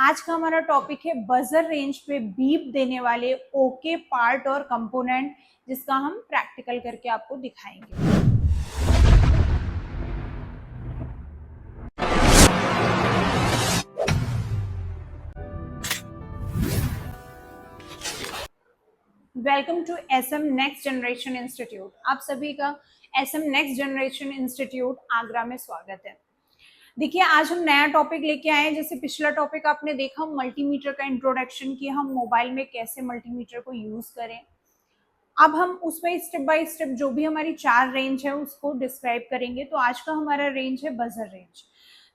आज का हमारा टॉपिक है बजर रेंज पे बीप देने वाले ओके पार्ट और कंपोनेंट, जिसका हम प्रैक्टिकल करके आपको दिखाएंगे। Welcome to SM next generation institute. आप सभी का SM next generation institute Agra में स्वागत है। देखिए, आज हम नया टॉपिक लेके आए हैं। जैसे पिछला टॉपिक आपने देखा मल्टीमीटर का इंट्रोडक्शन किया, हम मोबाइल में कैसे मल्टीमीटर को यूज करें। अब हम उसमें स्टेप बाय स्टेप जो भी हमारी 4 रेंज है उसको डिस्क्राइब करेंगे। तो आज का हमारा रेंज है बजर रेंज।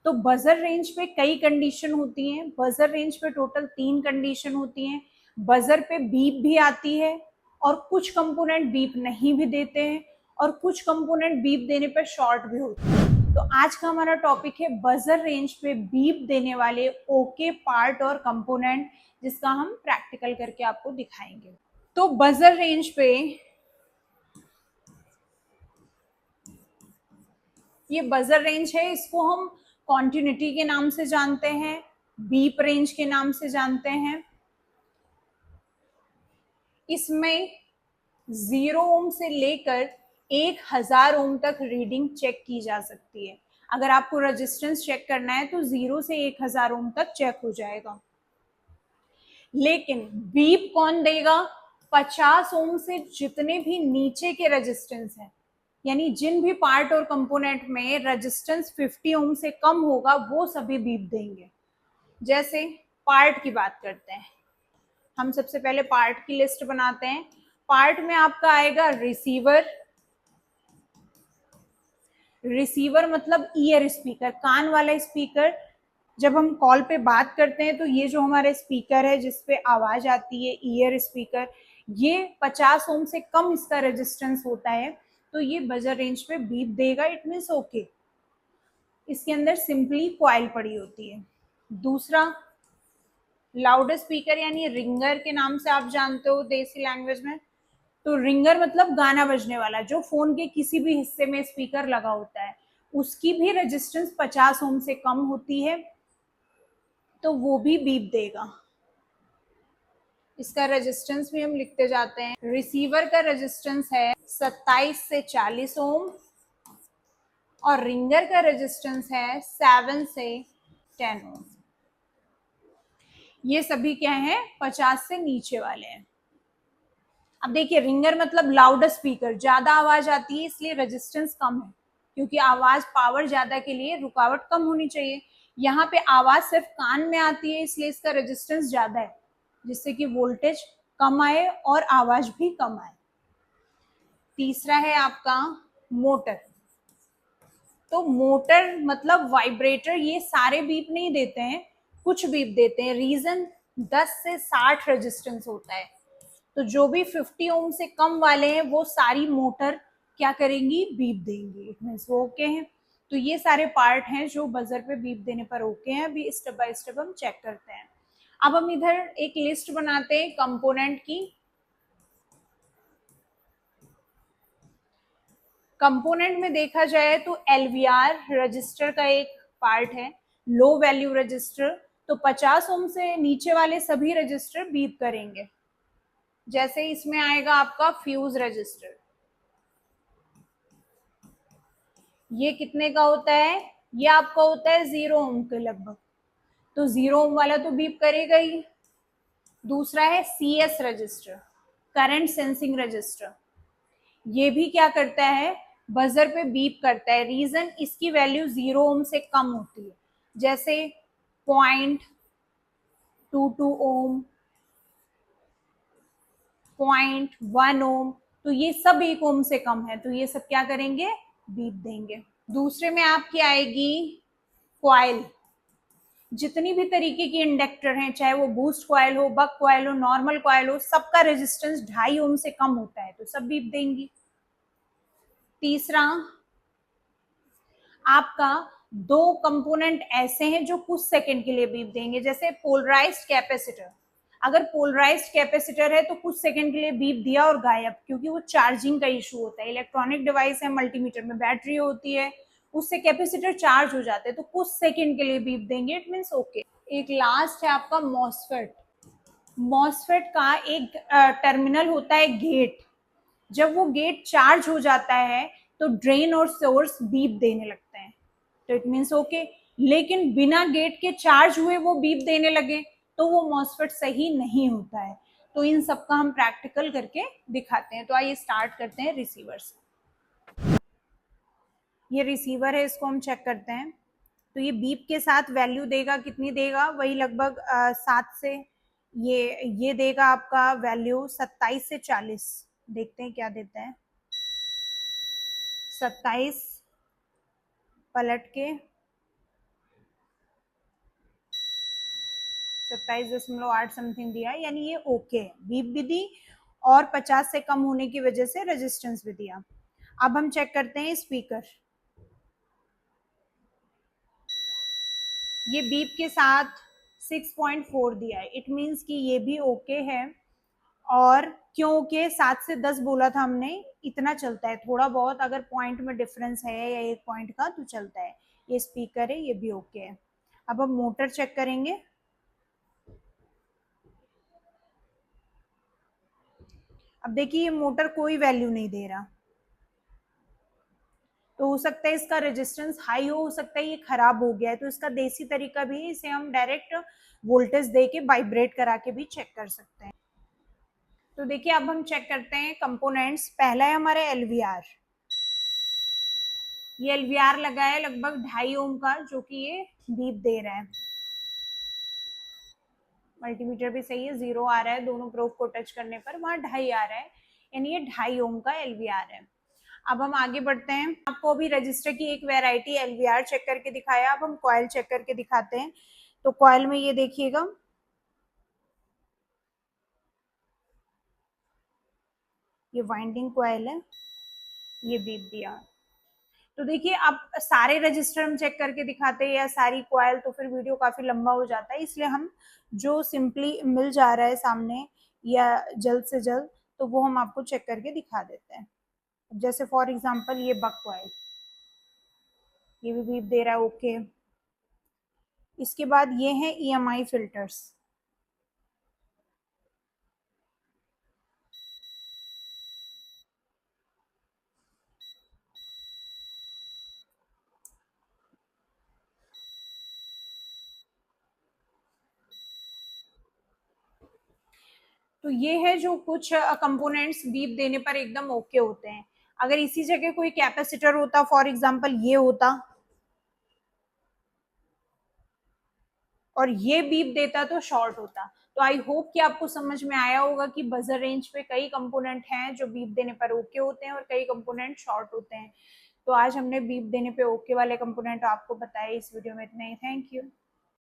तो बजर रेंज पे कई कंडीशन होती हैं। बजर रेंज पे टोटल 3 कंडीशन होती हैं। बजर पे बीप भी आती है और कुछ कंपोनेंट बीप नहीं भी देते हैं और कुछ कंपोनेंट बीप देने पर शॉर्ट भी होते हैं। तो आज का हमारा टॉपिक है बजर रेंज पे बीप देने वाले ओके पार्ट और कंपोनेंट, जिसका हम प्रैक्टिकल करके आपको दिखाएंगे। तो बजर रेंज पे ये बजर रेंज है, इसको हम कॉन्टिन्यूटी के नाम से जानते हैं, बीप रेंज के नाम से जानते हैं। इसमें 0 ओम से लेकर 1000 ओम तक रीडिंग चेक की जा सकती है। अगर आपको रेजिस्टेंस चेक करना है तो 0 से 1000 ओम तक चेक हो जाएगा। लेकिन बीप कौन देगा? 50 ओम से जितने भी नीचे के रेजिस्टेंस हैं, यानी जिन भी पार्ट और कंपोनेंट में रेजिस्टेंस 50 ओम से कम होगा वो सभी बीप देंगे। जैसे पार्ट की बात करते हैं, हम सबसे पहले पार्ट की लिस्ट बनाते हैं। पार्ट में आपका आएगा रिसीवर। रिसीवर मतलब ईयर स्पीकर, कान वाला स्पीकर। जब हम कॉल पे बात करते हैं तो ये जो हमारा स्पीकर है जिसपे आवाज आती है, ईयर स्पीकर, ये 50 ओम से कम इसका रेजिस्टेंस होता है तो ये बजर रेंज पे बीप देगा। It means okay. इसके अंदर सिंपली कॉइल पड़ी होती है। दूसरा, लाउड स्पीकर यानी रिंगर के नाम से आप जानते हो देसी लैंग्वेज में। तो रिंगर मतलब गाना बजने वाला, जो फोन के किसी भी हिस्से में स्पीकर लगा होता है, उसकी भी रेजिस्टेंस 50 ओम से कम होती है तो वो भी बीप देगा। इसका रेजिस्टेंस भी हम लिखते जाते हैं। रिसीवर का रेजिस्टेंस है 27 से 40 ओम और रिंगर का रेजिस्टेंस है 7 से 10 ओम। ये सभी क्या है? 50 से नीचे वाले हैं। अब देखिए, रिंगर मतलब लाउड स्पीकर, ज्यादा आवाज आती है इसलिए रेजिस्टेंस कम है, क्योंकि आवाज पावर ज्यादा के लिए रुकावट कम होनी चाहिए। यहाँ पे आवाज सिर्फ कान में आती है इसलिए इसका रेजिस्टेंस ज्यादा है, जिससे कि वोल्टेज कम आए और आवाज भी कम आए। तीसरा है आपका मोटर। तो मोटर मतलब वाइब्रेटर, ये सारे बीप नहीं देते हैं, कुछ बीप देते हैं। रीजन 10 से 60 रेजिस्टेंस होता है, तो जो भी 50 ओम से कम वाले हैं वो सारी मोटर क्या करेंगी? बीप देंगी। इट मीन्स वो ओके हैं। तो ये सारे पार्ट हैं जो बजर पे बीप देने पर ओके हैं। अभी स्टेप बाय स्टेप हम चेक करते हैं। अब हम इधर एक लिस्ट बनाते हैं कंपोनेंट की। कंपोनेंट में देखा जाए तो एलवीआर रजिस्टर का एक पार्ट है, लो वैल्यू रजिस्टर। तो 50 ओम से नीचे वाले सभी रजिस्टर बीप करेंगे। जैसे इसमें आएगा आपका फ्यूज रजिस्टर, ये कितने का होता है? ये आपका होता है 0 ओम के लगभग, तो 0 ओम वाला तो बीप करेगा ही। दूसरा है CS register, current sensing register. ये भी क्या करता है? बजर पे बीप करता है। रीजन, इसकी वैल्यू 0 ओम से कम होती है, जैसे 0.22 ओम, 0.1 ओम। तो ये सब 1 ओम से कम है, तो ये सब क्या करेंगे? बीप देंगे। दूसरे में आपकी आएगी कॉइल। जितनी भी तरीके की इंडक्टर हैं, चाहे वो बूस्ट कॉइल हो, बक कॉइल हो, नॉर्मल कॉइल हो, सबका रेजिस्टेंस 2.5 ओम से कम होता है, तो सब बीप देंगी। तीसरा, आपका 2 कंपोनेंट ऐसे हैं जो कुछ सेकंड के लिए बीप देंगे, जैसे पोलराइज्ड कैपेसिटर। अगर पोलराइज्ड कैपेसिटर है तो कुछ सेकंड के लिए बीप दिया और गायब, क्योंकि वो चार्जिंग का इशू होता है। इलेक्ट्रॉनिक डिवाइस है, मल्टीमीटर में बैटरी होती है, उससे कैपेसिटर चार्ज हो जाते हैं, तो कुछ सेकंड के लिए बीप देंगे। It means okay. एक लास्ट है आपका मॉसफेट। मॉसफेट का एक टर्मिनल होता है गेट। जब वो गेट चार्ज हो जाता है तो ड्रेन और सोर्स बीप देने लगते हैं, तो इट मीन्स ओके। लेकिन बिना गेट के चार्ज हुए वो बीप देने लगे तो वो मॉसफेट सही नहीं होता है। तो इन सब का हम प्रैक्टिकल करके दिखाते हैं। तो आइए स्टार्ट करते हैं रिसीवर से। ये रिसीवर है, इसको हम चेक करते हैं। तो ये बीप के साथ वैल्यू देगा, कितनी देगा, वही लगभग 7 से ये देगा आपका वैल्यू 27 से 40। देखते हैं क्या देता है। 27 पलट के 27.8 समथिंग दिया, यानी ये ओके, बीप भी दी और 50 से कम होने की वजह से रेजिस्टेंस भी दिया। अब हम चेक करते हैं स्पीकर। ये बीप के साथ 6.4 दिया है, इट मीन्स कि ये भी ओके है। और क्योंकि 7 से 10 बोला था हमने, इतना चलता है, थोड़ा बहुत अगर पॉइंट में डिफरेंस है या 1 पॉइंट का तो चलता है। ये स्पीकर है, ये भी ओके है। अब हम मोटर चेक करेंगे। अब देखिए ये मोटर कोई वैल्यू नहीं दे रहा, तो हो सकता है इसका रेजिस्टेंस हाई हो सकता है ये खराब हो गया है। तो इसका देसी तरीका भी है, इसे हम डायरेक्ट वोल्टेज दे के वाइब्रेट करा के भी चेक कर सकते हैं। तो देखिए अब हम चेक करते हैं कंपोनेंट्स। पहला है हमारा एलवीआर। ये एलवीआर लगा है लगभग 2.5 ओम का, जो कि ये बीप दे रहा है। मल्टीमीटर भी सही है, 0 आ रहा है दोनों प्रोब को टच करने पर, वहां 2.5 आ रहा है, यानी ये 2.5 ओम का एलवीआर है। अब हम आगे बढ़ते हैं। आपको अभी रजिस्टर की एक वैरायटी एलवीआर चेक करके दिखाया, अब हम कॉइल चेक करके दिखाते हैं। तो कॉइल में ये देखिएगा, ये वाइंडिंग कॉइल है, ये बीप दिया। तो देखिए अब सारे रजिस्टर हम चेक करके दिखाते हैं या सारी कॉइल, तो फिर वीडियो काफी लंबा हो जाता है, इसलिए हम जो सिंपली मिल जा रहा है सामने या जल्द से जल्द, तो वो हम आपको चेक करके दिखा देते हैं। जैसे फॉर एग्जांपल ये बक कॉइल, ये भी बीप दे रहा है, ओके। इसके बाद ये है ईएमआई फिल्टर्स। तो ये है जो कुछ कंपोनेंट्स बीप देने पर एकदम ओके होते हैं। अगर इसी जगह कोई कैपेसिटर होता, फॉर एग्जांपल ये होता और ये बीप देता, तो शॉर्ट होता। तो आई होप कि आपको समझ में आया होगा कि बजर रेंज पे कई कंपोनेंट हैं जो बीप देने पर ओके होते हैं और कई कंपोनेंट शॉर्ट होते हैं। तो आज हमने बीप देने पे ओके वाले कंपोनेंट आपको बताए। इस वीडियो में इतना ही। Thank you.